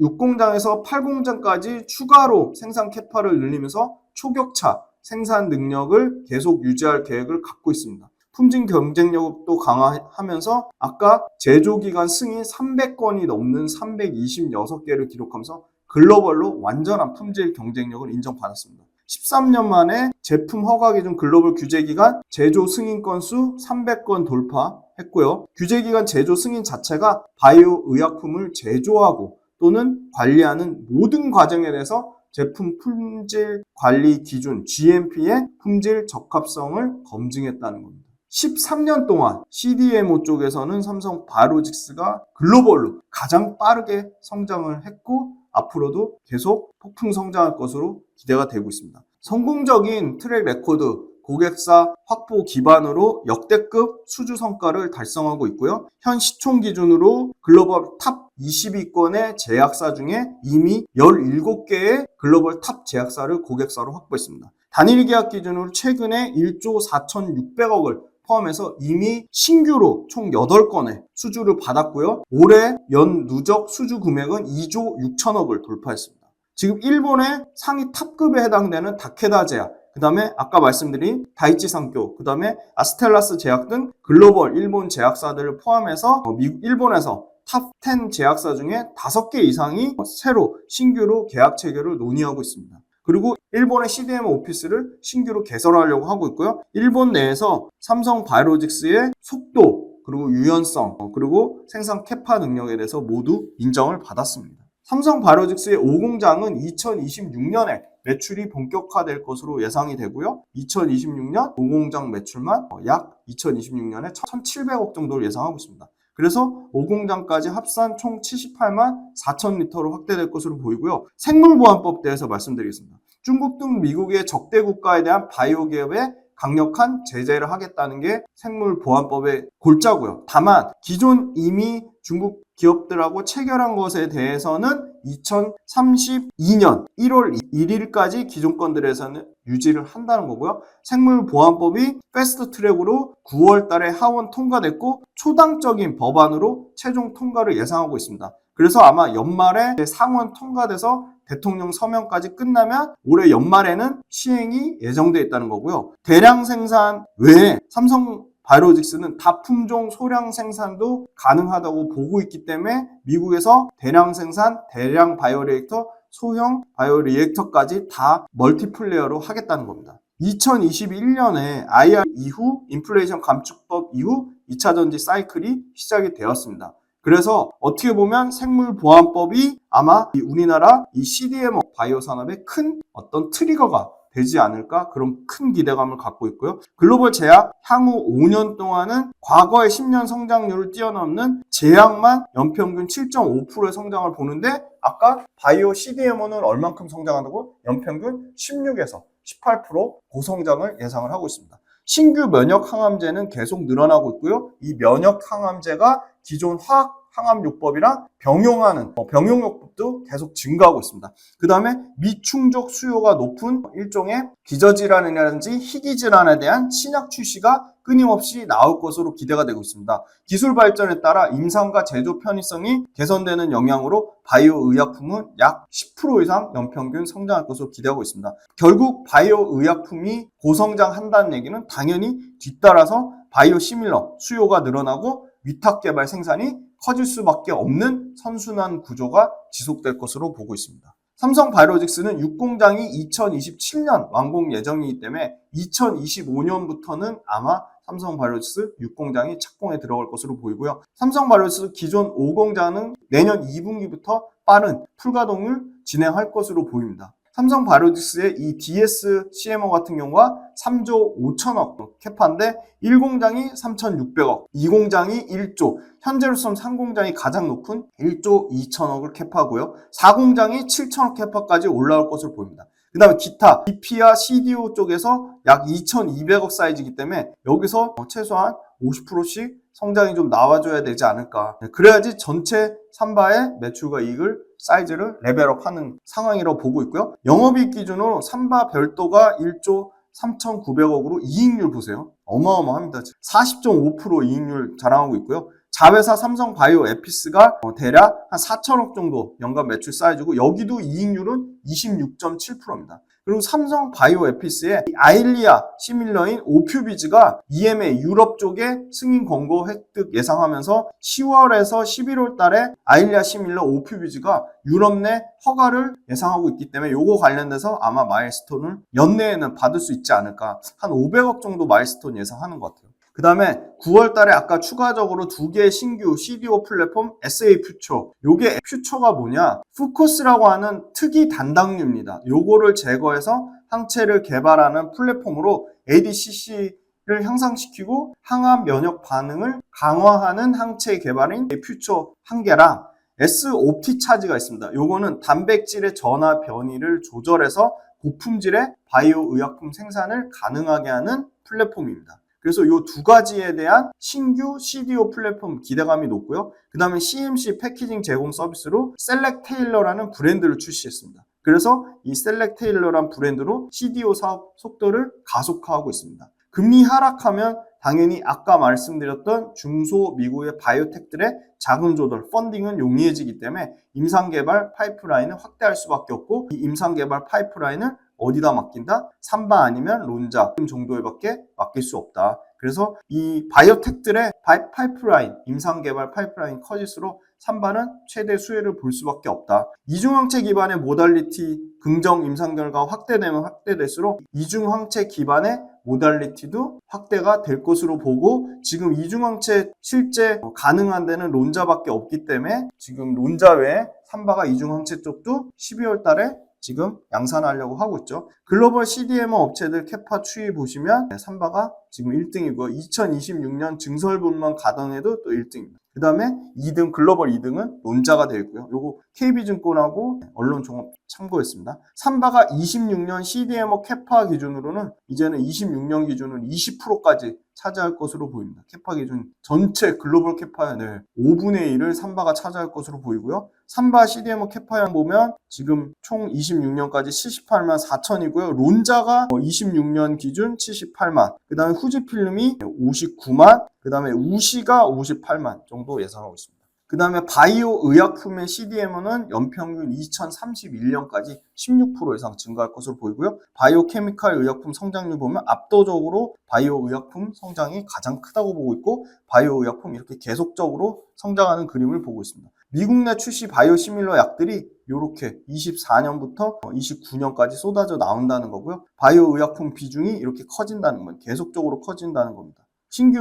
6공장에서 8공장까지 추가로 생산 캐파를 늘리면서 초격차 생산 능력을 계속 유지할 계획을 갖고 있습니다. 품질 경쟁력도 강화하면서 아까 제조기간 승인 300건이 넘는 326개를 기록하면서 글로벌로 완전한 품질 경쟁력을 인정받았습니다. 13년 만에 제품 허가 기준 글로벌 규제기간 제조 승인 건수 300건 돌파했고요. 규제기간 제조 승인 자체가 바이오 의약품을 제조하고 또는 관리하는 모든 과정에 대해서 제품 품질 관리 기준 GMP의 품질 적합성을 검증했다는 겁니다. 13년 동안 CDMO 쪽에서는 삼성바이오로직스가 글로벌로 가장 빠르게 성장을 했고 앞으로도 계속 폭풍 성장할 것으로 기대가 되고 있습니다. 성공적인 트랙 레코드, 고객사 확보 기반으로 역대급 수주 성과를 달성하고 있고요. 현 시총 기준으로 글로벌 탑 22건의 제약사 중에 이미 17개의 글로벌 탑 제약사를 고객사로 확보했습니다. 단일 계약 기준으로 최근에 1조 4,600억을 포함해서 이미 신규로 총 8건의 수주를 받았고요. 올해 연 누적 수주 금액은 2조 6천억을 돌파했습니다. 지금 일본의 상위 탑급에 해당되는 다케다 제약, 그 다음에 아까 말씀드린 다이치 산교, 그 다음에 아스텔라스 제약 등 글로벌 일본 제약사들을 포함해서 일본에서 탑 10 제약사 중에 5개 이상이 새로 신규로 계약 체결을 논의하고 있습니다. 그리고 일본의 CDMO 오피스를 신규로 개설하려고 하고 있고요. 일본 내에서 삼성바이오로직스의 속도, 그리고 유연성, 그리고 생산 캐파 능력에 대해서 모두 인정을 받았습니다. 삼성바이오로직스의 5공장은 2026년에 매출이 본격화될 것으로 예상이 되고요. 2026년 5공장 매출만 약 2026년에 1,700억 정도를 예상하고 있습니다. 그래서 5공장까지 합산 총 78만 4천 리터로 확대될 것으로 보이고요. 생물보안법 대해서 말씀드리겠습니다. 중국 등 미국의 적대 국가에 대한 바이오 기업에 강력한 제재를 하겠다는 게 생물보안법의 골자고요. 다만 기존 이미 중국 기업들하고 체결한 것에 대해서는 2032년 1월 1일까지 기존 건들에서는 유지를 한다는 거고요. 생물보안법이 패스트 트랙으로 9월 달에 하원 통과됐고 초당적인 법안으로 최종 통과를 예상하고 있습니다. 그래서 아마 연말에 상원 통과돼서 대통령 서명까지 끝나면 올해 연말에는 시행이 예정되어 있다는 거고요. 대량 생산 외에 삼성바이오로직스는 다품종 소량 생산도 가능하다고 보고 있기 때문에 미국에서 대량 생산, 대량 바이오리액터, 소형 바이오리액터까지 다 멀티플레이어로 하겠다는 겁니다. 2021년에 IRA 이후 인플레이션 감축법 이후 2차 전지 사이클이 시작이 되었습니다. 그래서 어떻게 보면 생물보안법이 아마 우리나라 이 CDMO 바이오 산업의 큰 어떤 트리거가 되지 않을까 그런 큰 기대감을 갖고 있고요. 글로벌 제약 향후 5년 동안은 과거의 10년 성장률을 뛰어넘는 제약만 연평균 7.5%의 성장을 보는데 아까 바이오 CDMO는 얼만큼 성장한다고? 연평균 16에서 18% 고성장을 예상을 하고 있습니다. 신규 면역 항암제는 계속 늘어나고 있고요. 이 면역 항암제가 기존 화학 항암요법이랑 병용하는 병용요법도 계속 증가하고 있습니다. 그 다음에 미충족 수요가 높은 일종의 기저질환이라든지 희귀질환에 대한 신약 출시가 끊임없이 나올 것으로 기대가 되고 있습니다. 기술 발전에 따라 임상과 제조 편의성이 개선되는 영향으로 바이오 의약품은 약 10% 이상 연평균 성장할 것으로 기대하고 있습니다. 결국 바이오 의약품이 고성장한다는 얘기는 당연히 뒤따라서 바이오 시밀러 수요가 늘어나고 위탁 개발 생산이 커질 수밖에 없는 선순환 구조가 지속될 것으로 보고 있습니다. 삼성바이오로직스는 6공장이 2027년 완공 예정이기 때문에 2025년부터는 아마 삼성바이오로직스 6공장이 착공에 들어갈 것으로 보이고요. 삼성바이오로직스 기존 5공장은 내년 2분기부터 빠른 풀가동을 진행할 것으로 보입니다. 삼성바이오로직스의 이 DS CMO 같은 경우가 3조 5천억 캐파인데 1공장이 3,600억, 2공장이 1조, 현재로서는 3공장이 가장 높은 1조 2천억을 캐파고요. 4공장이 7천억 캐파까지 올라올 것으로 보입니다. 그 다음에 기타, BP와 CDO 쪽에서 약 2,200억 사이즈이기 때문에 여기서 최소한 50%씩 성장이 좀 나와줘야 되지 않을까. 그래야지 전체 삼바의 매출과 이익을 사이즈를 레벨업하는 상황이라고 보고 있고요. 영업이익 기준으로 삼바 별도가 1조 3,900억으로 이익률 보세요. 어마어마합니다. 40.5% 이익률 자랑하고 있고요. 자회사 삼성바이오에피스가 대략 한 4천억 정도 연간 매출 사이즈고 여기도 이익률은 26.7%입니다. 그리고 삼성바이오에피스의 아일리아 시밀러인 오퓨비즈가 EMA 유럽 쪽에 승인 권고 획득 예상하면서 10월에서 11월 달에 아일리아 시밀러 오퓨비즈가 유럽 내 허가를 예상하고 있기 때문에 요거 관련돼서 아마 마일스톤을 연내에는 받을 수 있지 않을까. 한 500억 정도 마일스톤 예상하는 것 같아요. 그 다음에 9월 달에 아까 추가적으로 2개의 신규 CDO 플랫폼 SA 퓨처. 요게 퓨처가 뭐냐? 푸코스라고 하는 특이 단당류입니다. 요거를 제거해서 항체를 개발하는 플랫폼으로 ADCC를 향상시키고 항암 면역 반응을 강화하는 항체 개발인 퓨처 한 개랑 S-옵티 차지가 있습니다. 요거는 단백질의 전하 변이를 조절해서 고품질의 바이오 의약품 생산을 가능하게 하는 플랫폼입니다. 그래서 이 두 가지에 대한 신규 CDO 플랫폼 기대감이 높고요. 그 다음에 CMC 패키징 제공 서비스로 셀렉테일러라는 브랜드를 출시했습니다. 그래서 이 셀렉테일러라는 브랜드로 CDO 사업 속도를 가속화하고 있습니다. 금리 하락하면 당연히 아까 말씀드렸던 중소 미국의 바이오텍들의 자금 조달, 펀딩은 용이해지기 때문에 임상개발 파이프라인을 확대할 수밖에 없고 이 임상개발 파이프라인을 어디다 맡긴다? 삼바 아니면 론자 정도에밖에 맡길 수 없다. 그래서 이 바이오텍들의 파이프라인, 임상개발 파이프라인 커질수록 삼바는 최대 수혜를 볼 수밖에 없다. 이중항체 기반의 모달리티 긍정 임상 결과가 확대되면 확대될수록 이중항체 기반의 모달리티도 확대가 될 것으로 보고 지금 이중항체 실제 가능한 데는 론자밖에 없기 때문에 지금 론자 외에 삼바가 이중항체 쪽도 12월 달에 지금 양산하려고 하고 있죠. 글로벌 CDMO 업체들 캐파 추이 보시면 삼바가 지금 1등이고 2026년 증설분만 가동해도 또 1등입니다. 그 다음에 2등 글로벌 2등은 론자가 되어 있고요. 요거 KB증권하고 언론종합 참고했습니다. 삼바가 26년 CDMO 캐파 기준으로는 이제는 26년 기준으로 20%까지 차지할 것으로 보입니다. 캐파 기준 전체 글로벌 캐파의 5분의 1을 삼바가 차지할 것으로 보이고요. 삼바 CDMO 캐파량 보면 지금 총 26년까지 78만 4천이고요. 론자가 26년 기준 78만, 그 다음에 후지필름이 59만, 그 다음에 우시가 58만 정도 예상하고 있습니다. 그 다음에 바이오 의약품의 CDMO는 연평균 2031년까지 16% 이상 증가할 것으로 보이고요. 바이오 케미칼 의약품 성장률 보면 압도적으로 바이오 의약품 성장이 가장 크다고 보고 있고 바이오 의약품 이렇게 계속적으로 성장하는 그림을 보고 있습니다. 미국 내 출시 바이오 시밀러 약들이 이렇게 24년부터 29년까지 쏟아져 나온다는 거고요. 바이오 의약품 비중이 이렇게 커진다는 건 계속적으로 커진다는 겁니다. 신규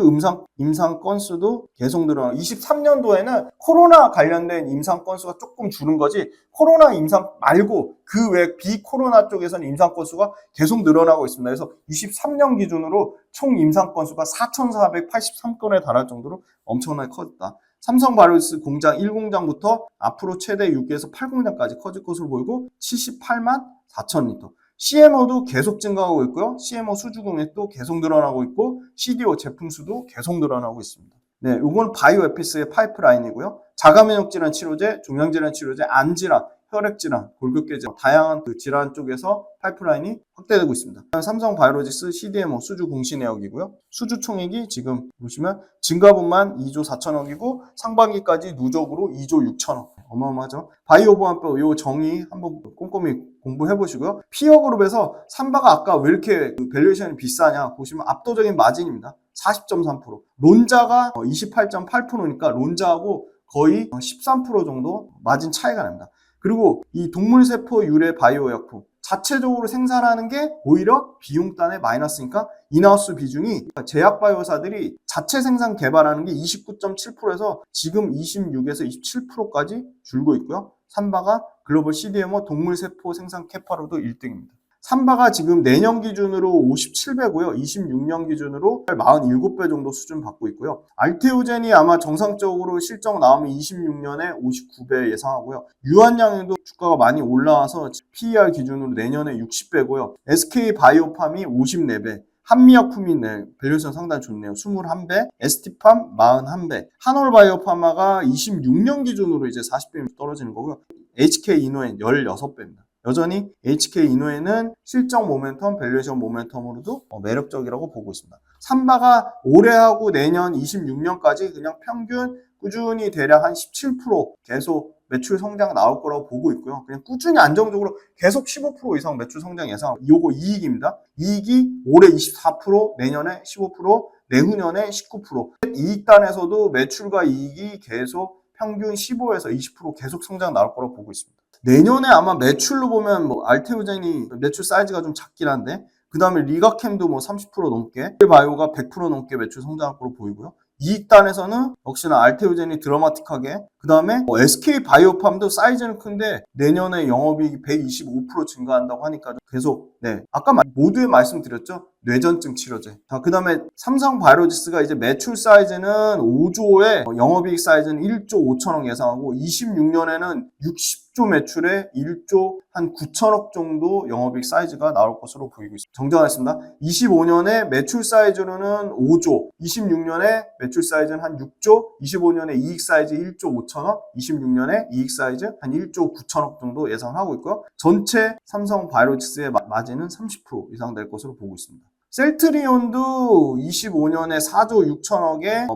임상 건수도 계속 늘어나고 23년도에는 코로나 관련된 임상 건수가 조금 줄은 거지 코로나 임상 말고 그 외 비코로나 쪽에서는 임상 건수가 계속 늘어나고 있습니다. 그래서 23년 기준으로 총 임상 건수가 4,483건에 달할 정도로 엄청나게 커졌다. 삼성바이오로직스 공장 1공장부터 앞으로 최대 6에서 8공장까지 커질 것으로 보이고 78만 4천 리터. CMO도 계속 증가하고 있고요. CMO 수주 금액도 계속 늘어나고 있고 CDO 제품 수도 계속 늘어나고 있습니다. 네, 이건 바이오에피스의 파이프라인이고요. 자가면역 질환 치료제, 종양질환 치료제, 암질환, 혈액질환, 골격계질환 다양한 그 질환 쪽에서 파이프라인이 확대되고 있습니다. 삼성바이오로직스 CDMO 수주 공시 내역이고요. 수주 총액이 지금 보시면 증가분만 2조 4천억이고 상반기까지 누적으로 2조 6천억. 어마어마하죠. 바이오보안법 요 정의 한번 꼼꼼히 공부해 보시고요. 피어그룹에서 삼바가 아까 왜 이렇게 밸류에이션이 비싸냐 보시면 압도적인 마진입니다. 40.3%. 론자가 28.8%니까 론자하고 거의 13% 정도 마진 차이가 납니다. 그리고 이 동물세포 유래 바이오약품 자체적으로 생산하는 게 오히려 비용단의 마이너스니까 인하우스 비중이 제약바이오사들이 자체 생산 개발하는 게 29.7%에서 지금 26에서 27%까지 줄고 있고요. 삼바가 글로벌 CDMO 동물세포 생산 캐파로도 1등입니다. 삼바가 지금 내년 기준으로 57배고요. 26년 기준으로 47배 정도 수준 받고 있고요. 알테오젠이 아마 정상적으로 실적 나오면 26년에 59배 예상하고요. 유한양도 주가가 많이 올라와서 PER 기준으로 내년에 60배고요. SK바이오팜이 54배. 한미약품이 밸류에이션 상당히 좋네요. 21배, ST팜 41배, 한올바이오파마가 26년 기준으로 이제 40배 떨어지는 거고요. HK이노엔 16배입니다. 여전히 HK이노엔은 실적 모멘텀, 밸류에이션 모멘텀으로도 매력적이라고 보고 있습니다. 삼바가 올해하고 내년 26년까지 그냥 평균 꾸준히 대략 한 17% 계속 매출 성장 나올 거라고 보고 있고요. 그냥 꾸준히 안정적으로 계속 15% 이상 매출 성장 예상하고, 요거 이익입니다. 이익이 올해 24%, 내년에 15%, 내후년에 19%. 이익단에서도 매출과 이익이 계속 평균 15에서 20% 계속 성장 나올 거라고 보고 있습니다. 내년에 아마 매출로 보면 알테오젠이 매출 사이즈가 좀 작긴 한데, 그 다음에 리가캠도 30% 넘게, 바이오가 100% 넘게 매출 성장할 거로 보이고요. 이익단에서는 역시나 알테오젠이 드라마틱하게, 그 다음에 SK바이오팜도 사이즈는 큰데 내년에 영업이익이 125% 증가한다고 하니까 계속 아까 모두에 말씀드렸죠. 뇌전증 치료제. 자, 그 다음에 삼성바이오로직스가 이제 매출 사이즈는 5조에 영업이익 사이즈는 1조 5천억 예상하고 26년에는 60조 매출에 1조 한 9천억 정도 영업이익 사이즈가 나올 것으로 보이고 있습니다. 정정하겠습니다. 25년에 매출 사이즈로는 5조, 26년에 매출 사이즈는 한 6조, 25년에 이익 사이즈 1조 5천억, 26년에 이익 사이즈 한 1조 9천억 정도 예상하고 있고요. 전체 삼성바이오로직스의 마진은 30% 이상 될 것으로 보고 있습니다. 셀트리온도 25년에 4조 6천억에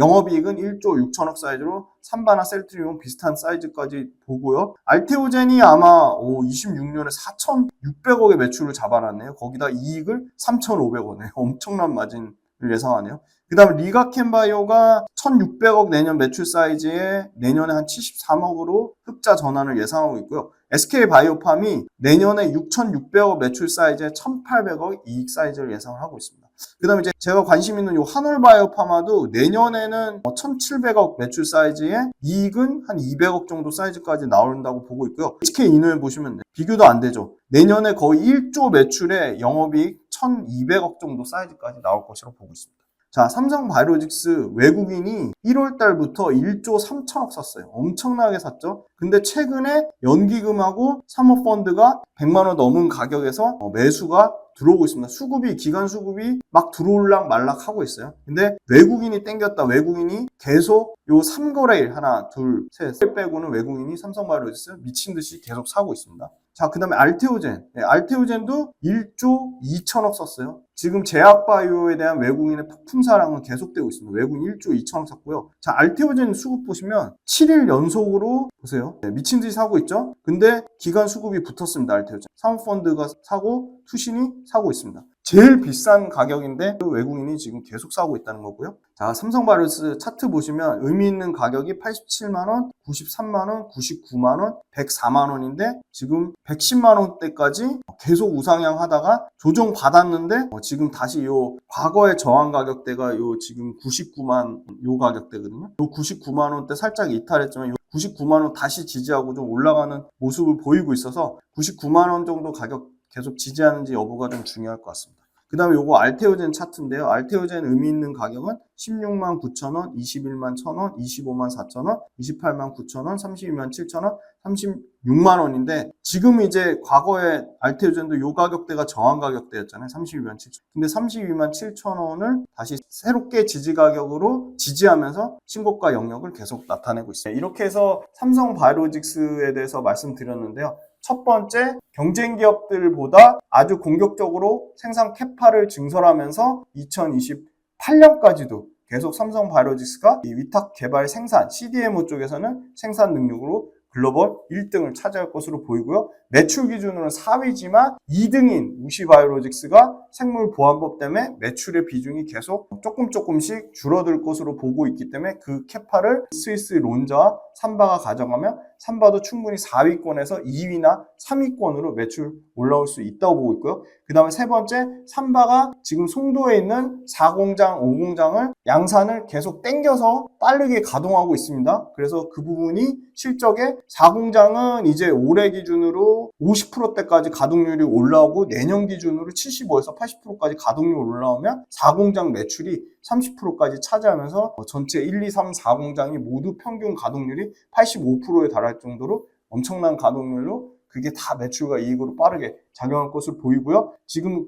영업이익은 1조 6천억 사이즈로 삼바나 셀트리온 비슷한 사이즈까지 보고요. 알테오젠이 아마 26년에 4,600억의 매출을 잡아놨네요. 거기다 이익을 3,500원에 엄청난 마진을 예상하네요. 그 다음에 리가캠바이오가 1,600억 내년 매출 사이즈에 내년에 한 73억으로 흑자 전환을 예상하고 있고요. SK바이오팜이 내년에 6,600억 매출 사이즈에 1,800억 이익 사이즈를 예상을 하고 있습니다. 그 다음에 이제 제가 관심 있는 요 한올바이오파마도 내년에는 1,700억 매출 사이즈에 이익은 한 200억 정도 사이즈까지 나온다고 보고 있고요. HK이노에 보시면 비교도 안 되죠. 내년에 거의 1조 매출에 영업이익 1,200억 정도 사이즈까지 나올 것으로 보고 있습니다. 자, 삼성바이오로직스 외국인이 1월 달부터 1조 3천억 샀어요. 엄청나게 샀죠. 근데 최근에 연기금하고 사모펀드가 100만 원 넘은 가격에서 매수가 들어오고 있습니다. 기간 수급이 막 들어올락 말락 하고 있어요. 근데 외국인이 땡겼다. 외국인이 계속 요 3거래일 하나, 둘, 셋 빼고는 외국인이 삼성바이오로직스 미친 듯이 계속 사고 있습니다. 자, 그 다음에 알테오젠. 알테오젠도 1조 2천억 썼어요. 지금 제약바이오에 대한 외국인의 폭풍 사랑은 계속되고 있습니다. 외국인 1조 2천억 샀고요. 자, 알테오젠 수급 보시면 7일 연속으로 보세요. 미친 듯이 사고 있죠? 근데 기간 수급이 붙었습니다. 알테오젠. 사모펀드가 사고 투신이 사고 있습니다. 제일 비싼 가격인데 외국인이 지금 계속 사고 있다는 거고요. 자, 삼성바이오로직스 차트 보시면 의미 있는 가격이 87만원, 93만원, 99만원, 104만원인데 지금 110만원대까지 계속 우상향 하다가 조정 받았는데 지금 다시 요 과거의 저항 가격대가 요 지금 99만 요 가격대거든요. 요 99만원대 살짝 이탈했지만 요 99만원 다시 지지하고 좀 올라가는 모습을 보이고 있어서 99만원 정도 가격 계속 지지하는지 여부가 좀 중요할 것 같습니다. 그 다음에 요거 알테오젠 차트인데요. 알테오젠 의미 있는 가격은 16만 9천원, 21만 1천원, 25만 4천원, 28만 9천원, 32만 7천원, 36만 원인데 지금 이제 과거에 알테오젠도 요 가격대가 저항 가격대였잖아요. 32만 7천. 근데 32만 7천 원을 다시 새롭게 지지 가격으로 지지하면서 신고가 영역을 계속 나타내고 있어요. 이렇게 해서 삼성바이오로직스에 대해서 말씀드렸는데요. 첫 번째, 경쟁 기업들보다 아주 공격적으로 생산 캐파를 증설하면서 2028년까지도 계속 삼성바이오로직스가 이 위탁 개발 생산, CDMO 쪽에서는 생산 능력으로 글로벌 1등을 차지할 것으로 보이고요. 매출 기준으로는 4위지만 2등인 우시바이오로직스가 생물보안법 때문에 매출의 비중이 계속 조금씩 줄어들 것으로 보고 있기 때문에 그 캐파를 스위스 론자와 삼바가 가져가면 삼바도 충분히 4위권에서 2위나 3위권으로 매출 올라올 수 있다고 보고 있고요. 그 다음에 세 번째, 삼바가 지금 송도에 있는 4공장, 5공장을 양산을 계속 땡겨서 빠르게 가동하고 있습니다. 그래서 그 부분이 실적에 4공장은 이제 올해 기준으로 50%대까지 가동률이 올라오고 내년 기준으로 75에서 80%까지 가동률이 올라오면 4공장 매출이 30%까지 차지하면서 전체 1, 2, 3, 4공장이 모두 평균 가동률이 85%에 달할 정도로 엄청난 가동률로 그게 다 매출과 이익으로 빠르게 작용할 것으로 보이고요. 지금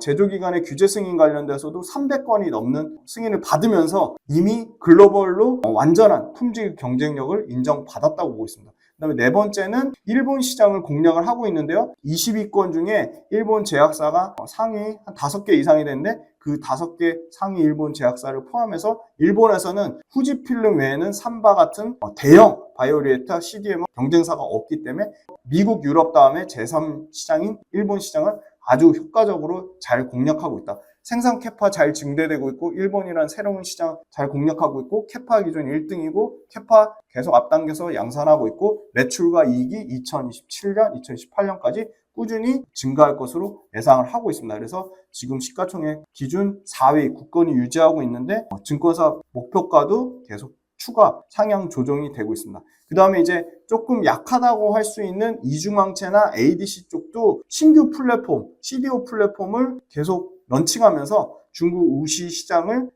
제조기관의 규제 승인 관련돼서도 300건이 넘는 승인을 받으면서 이미 글로벌로 완전한 품질 경쟁력을 인정받았다고 보고 있습니다. 그다음에 네 번째는 일본 시장을 공략을 하고 있는데요. 22건 중에 일본 제약사가 상위 한 5개 이상이 되는데 그 5개 상위 일본 제약사를 포함해서 일본에서는 후지필름 외에는 삼바 같은 대형 바이오리액터 CDMO 경쟁사가 없기 때문에 미국, 유럽 다음에 제3시장인 일본 시장을 아주 효과적으로 잘 공략하고 있다. 생산 캐파 잘 증대되고 있고 일본이란 새로운 시장 잘 공략하고 있고 캐파 기준 1등이고 캐파 계속 앞당겨서 양산하고 있고 매출과 이익이 2027년, 2018년까지 꾸준히 증가할 것으로 예상을 하고 있습니다. 그래서 지금 시가총액 기준 4위 굳건히 유지하고 있는데 증권사 목표가도 계속 추가 상향 조정이 되고 있습니다. 그 다음에 이제 조금 약하다고 할 수 있는 이중항체나 ADC 쪽도 신규 플랫폼, CDO 플랫폼을 계속 런칭하면서 중국 우시 시장을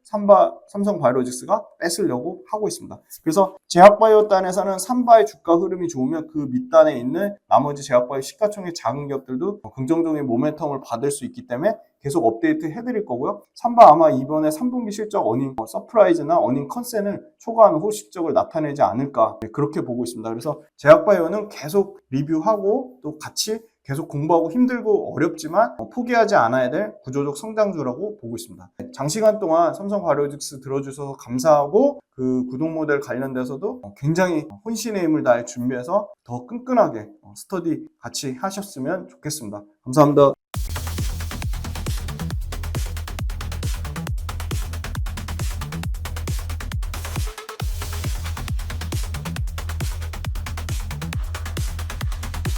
삼성바이오로직스가 뺏으려고 하고 있습니다. 그래서 제약바이오 단에서는 삼바의 주가 흐름이 좋으면 그 밑단에 있는 나머지 제약바이오 시가총액 작은 기업들도 긍정적인 모멘텀을 받을 수 있기 때문에 계속 업데이트 해드릴 거고요. 삼바 아마 이번에 3분기 실적 어닝 서프라이즈나 어닝 컨센을 초과하는 호실적을 나타내지 않을까 그렇게 보고 있습니다. 그래서 제약바이오는 계속 리뷰하고 또 같이 계속 공부하고 힘들고 어렵지만 포기하지 않아야 될 구조적 성장주라고 보고 있습니다. 장시간 동안 삼성바이오로직스 들어주셔서 감사하고 그 구독 모델 관련돼서도 굉장히 혼신의 힘을 다해 준비해서 더 끈끈하게 스터디 같이 하셨으면 좋겠습니다. 감사합니다.